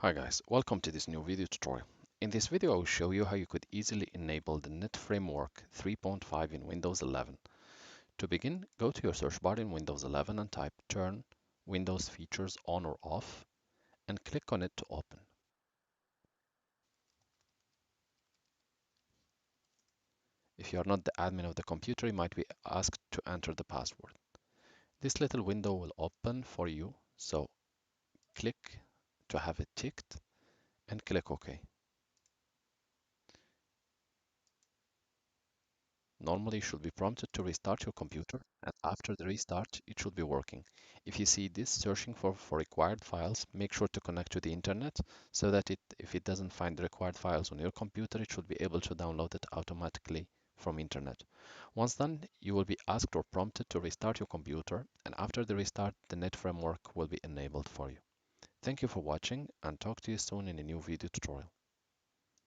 Hi guys, welcome to this new video tutorial. In this video I will show you how you could easily enable the Net Framework 3.5 in Windows 11. To begin, go to your search bar in Windows 11 and type Turn Windows Features On or Off and click on it to open. If you are not the admin of the computer, you might be asked to enter the password. This little window will open for you, so click to have it ticked and click OK. Normally, you should be prompted to restart your computer, and after the restart, it should be working. If you see this searching for required files, make sure to connect to the internet so that if it doesn't find the required files on your computer, it should be able to download it automatically from internet. Once done, you will be asked or prompted to restart your computer, and after the restart, the Net Framework will be enabled for you. Thank you for watching, and talk to you soon in a new video tutorial.